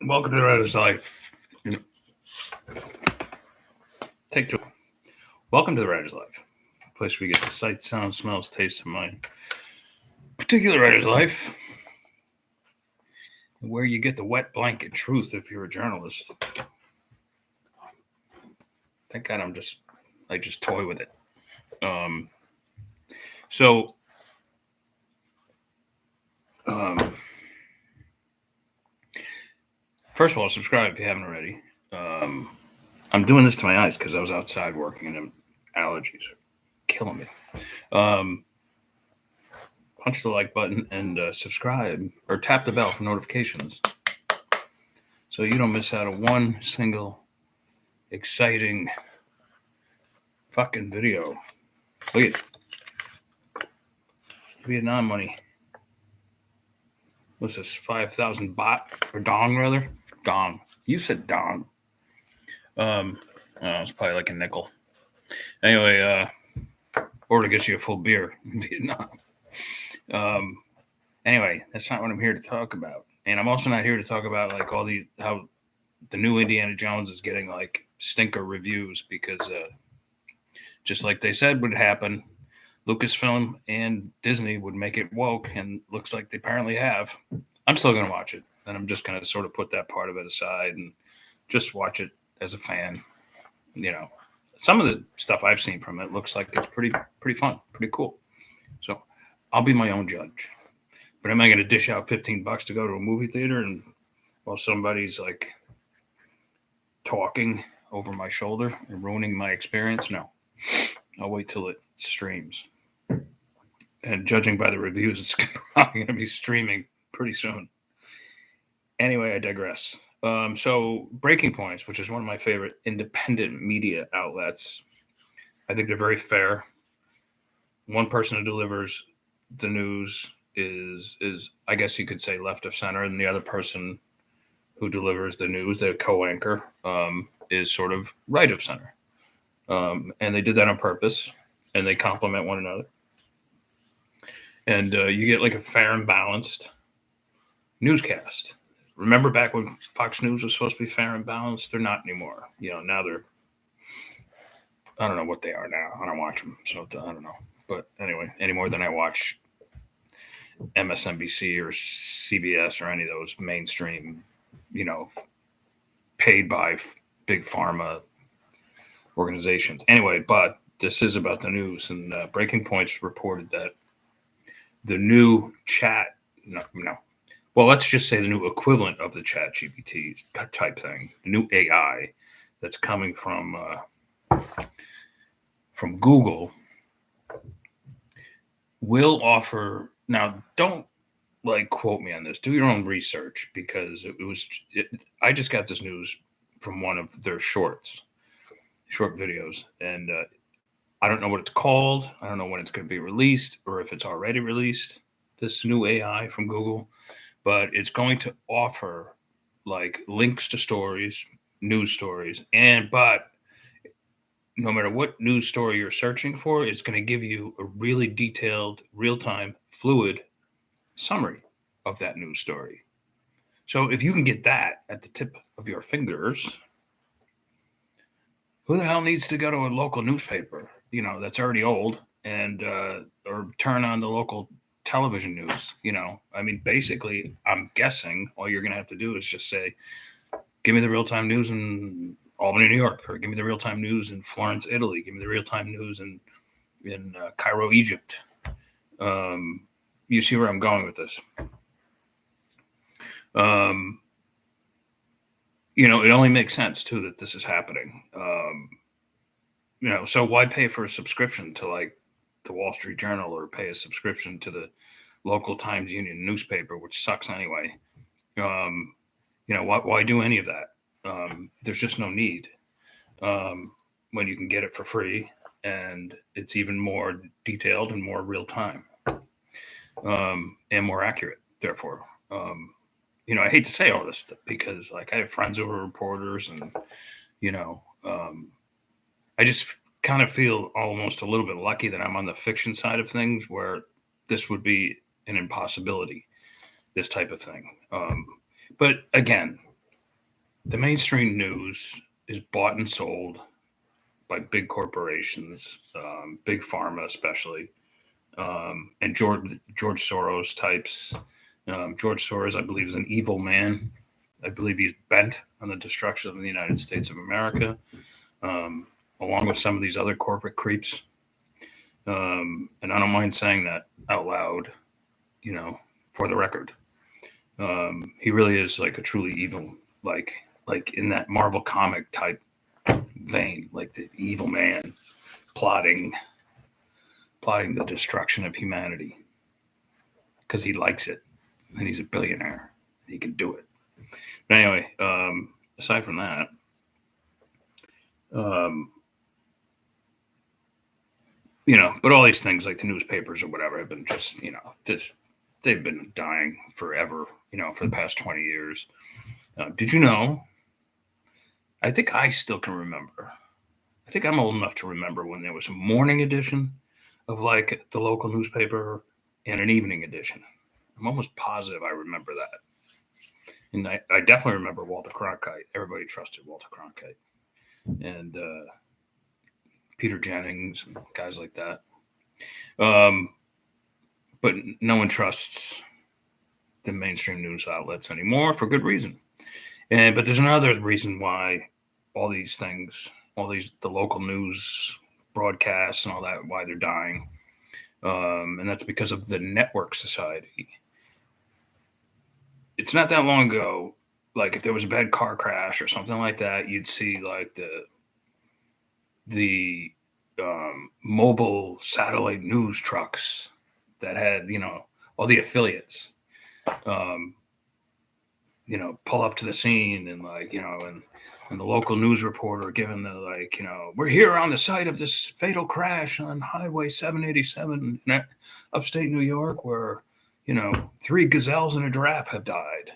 Welcome to the Writer's Life. Take two. Welcome to the Writer's Life, a place where we get the sights, sounds, smells, tastes of my particular writer's life, where you get the wet blanket truth if you're a journalist. Thank God I just toy with it. First of all, subscribe if you haven't already. I'm doing this to my eyes because I was outside working and allergies are killing me. Punch the like button and subscribe or tap the bell for notifications so you don't miss out on one single exciting fucking video. Look at Vietnam money. What's this? 5,000 baht or dong rather? Dong. You said dong. It's probably like a nickel. Anyway, or to get you a full beer in Vietnam. Anyway, that's not what I'm here to talk about. And I'm also not here to talk about like how the new Indiana Jones is getting like stinker reviews because just like they said would happen, Lucasfilm and Disney would make it woke, and looks like they apparently have. I'm still going to watch it, and I'm just going to sort of put that part of it aside and just watch it as a fan. You know, some of the stuff I've seen from it looks like it's pretty fun, pretty cool. So I'll be my own judge. But am I going to dish out $15 to go to a movie theater and while somebody's like talking over my shoulder and ruining my experience? No. I'll wait till it streams. And judging by the reviews, it's probably going to be streaming pretty soon. Anyway, I digress. So Breaking Points, which is one of my favorite independent media outlets, I think they're very fair. One person who delivers the news is I guess you could say left of center, and the other person who delivers the news, the co-anchor, is sort of right of center. And they did that on purpose, and they complement one another. And you get like a fair and balanced newscast. Remember back when Fox News was supposed to be fair and balanced? They're not anymore. You know, now they're, I don't know what they are now. I don't watch them, so I don't know. But anyway, any more than I watch MSNBC or CBS or any of those mainstream, you know, paid by big pharma organizations. Anyway, but this is about the news, and Breaking Points reported that the new well, let's just say the new equivalent of the Chat GPT type thing, the new AI that's coming from Google will offer. Now, don't like quote me on this. Do your own research because I just got this news from one of their short videos, and I don't know what it's called. I don't know when it's going to be released or if it's already released, this new AI from Google, but it's going to offer like links to stories, news stories, but no matter what news story you're searching for, it's going to give you a really detailed, real-time, fluid summary of that news story. So if you can get that at the tip of your fingers, who the hell needs to go to a local newspaper, you know, that's already old and or turn on the local television news? You know, I mean, basically, I'm guessing all you're going to have to do is just say, give me the real-time news in Albany, New York, or give me the real-time news in Florence, Italy. Give me the real-time news in Cairo, Egypt. You see where I'm going with this. You know, it only makes sense, too, that this is happening. You know, so why pay for a subscription to, like, the Wall Street Journal or pay a subscription to the local Times Union newspaper, which sucks anyway? You know, why do any of that? There's just no need when you can get it for free, and it's even more detailed and more real time and more accurate, therefore. You know, I hate to say all this stuff because, like, I have friends who are reporters, and, you know, I just kind of feel almost a little bit lucky that I'm on the fiction side of things where this would be an impossibility, this type of thing. But again, the mainstream news is bought and sold by big corporations, big pharma especially, and George Soros types. George Soros, I believe, is an evil man. I believe he's bent on the destruction of the United States of America, um, along with some of these other corporate creeps. And I don't mind saying that out loud, you know, for the record. He really is like a truly evil, like like in that Marvel comic type vein, like the evil man plotting plotting the destruction of humanity because he likes it and he's a billionaire. He can do it. But anyway, aside from that, um, but all these things like the newspapers or whatever have been just, they've been dying forever, for the past 20 years. Did you know? I think I still can remember. I think I'm old enough to remember when there was a morning edition of like the local newspaper and an evening edition. I'm almost positive I remember that. And I definitely remember Walter Cronkite. Everybody trusted Walter Cronkite. And Peter Jennings and guys like that. But no one trusts the mainstream news outlets anymore for good reason. But there's another reason why all these things, the local news broadcasts and all that, why they're dying, and that's because of the network society. It's not that long ago, like if there was a bad car crash or something like that, you'd see like the mobile satellite news trucks that had all the affiliates um, pull up to the scene and and the local news reporter giving the we're here on the site of this fatal crash on Highway 787 in upstate New York where 3 gazelles and a giraffe have died,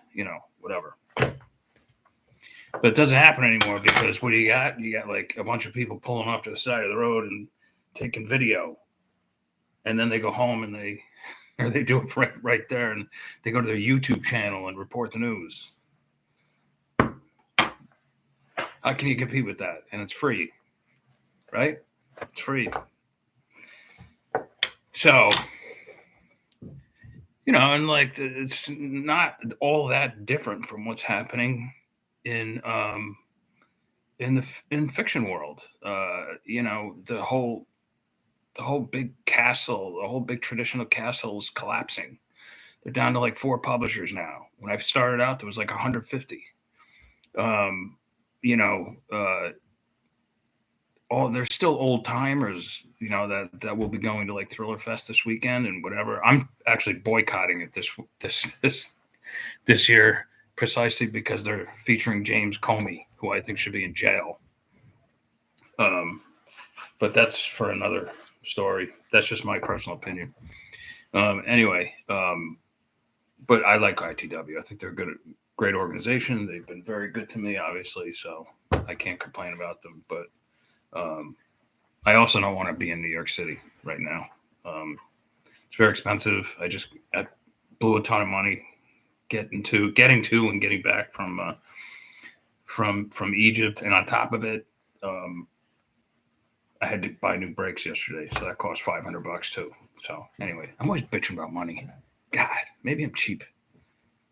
whatever. But it doesn't happen anymore because what do you got? You got like a bunch of people pulling off to the side of the road and taking video, and then they go home and they do it right there, and they go to their YouTube channel and report the news. How can you compete with that? And it's free, right? It's free. So, and like it's not all that different from what's happening in in fiction world. The whole big castle, the whole big traditional castle is collapsing. They're down to like 4 publishers now. When I started out, there was like 150. Um, you know, there's still old timers, that will be going to like Thriller Fest this weekend and whatever. I'm actually boycotting it this year precisely because they're featuring James Comey, who I think should be in jail. But that's for another story. That's just my personal opinion. Anyway, but I like ITW. I think they're great organization. They've been very good to me, obviously, so I can't complain about them. But I also don't want to be in New York City right now. It's very expensive. I blew a ton of money getting to and getting back from Egypt, and on top of it, I had to buy new brakes yesterday, so that cost $500 too. So anyway, I'm always bitching about money. God, maybe I'm cheap.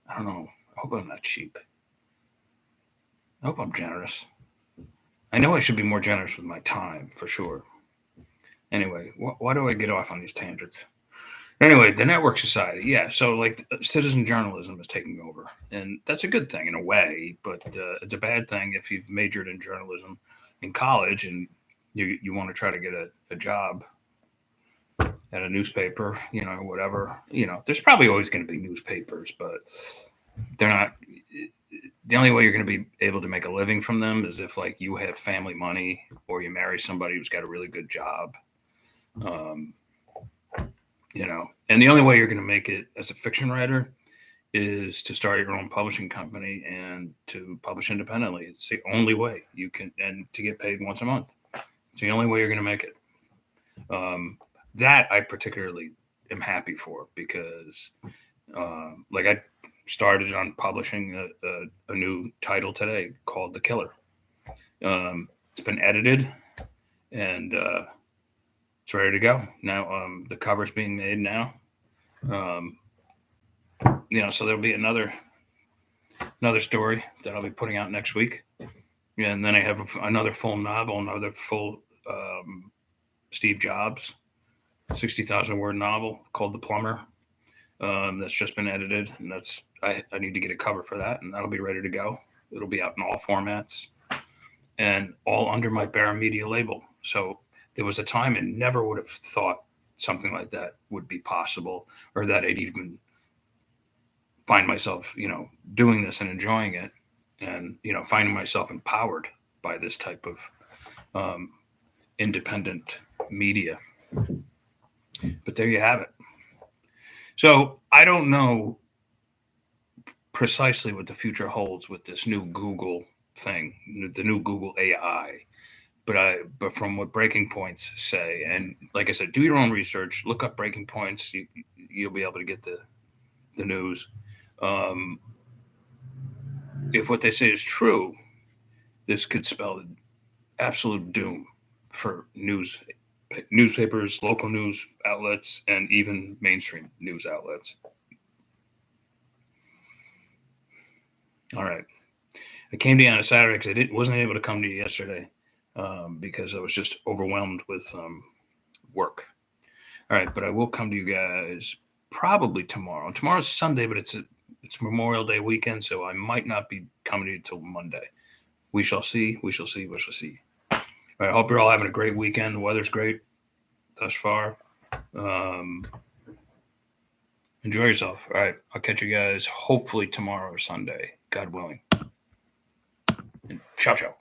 I don't know. I hope I'm not cheap. I hope I'm generous. I know I should be more generous with my time, for sure. Anyway, why do I get off on these tangents? Anyway, the network society, yeah. So like citizen journalism is taking over, and that's a good thing in a way, but it's a bad thing if you've majored in journalism in college and you want to try to get a job at a newspaper, whatever. There's probably always going to be newspapers, but they're not. The only way you're going to be able to make a living from them is if like you have family money or you marry somebody who's got a really good job. And the only way you're going to make it as a fiction writer is to start your own publishing company and to publish independently. It's the only way you can, and to get paid once a month. It's the only way you're going to make it. That I particularly am happy for because, like I started on publishing a new title today called The Killer. It's been edited and it's ready to go. Now the cover's being made now. So there'll be another story that I'll be putting out next week. And then I have another full novel, another full Steve Jobs 60,000 word novel called The Plumber. That's just been edited, and I need to get a cover for that, and that'll be ready to go. It'll be out in all formats and all under my Bear Media label. So there was a time I never would have thought something like that would be possible, or that I'd even find myself, doing this and enjoying it, and finding myself empowered by this type of independent media. But there you have it. So I don't know precisely what the future holds with this new Google thing, the new Google AI. But from what Breaking Points say, and like I said, do your own research, look up Breaking Points. You'll be able to get the news. If what they say is true, this could spell absolute doom for newspapers, local news outlets, and even mainstream news outlets. All right. I came to you on a Saturday because I wasn't able to come to you yesterday because I was just overwhelmed with work. All right, but I will come to you guys probably tomorrow. Tomorrow's Sunday, but it's Memorial Day weekend, so I might not be coming to you till Monday. We shall see. We shall see. We shall see. All right, I hope you're all having a great weekend. The weather's great thus far. Enjoy yourself. All right, I'll catch you guys hopefully tomorrow or Sunday, God willing. And ciao, ciao.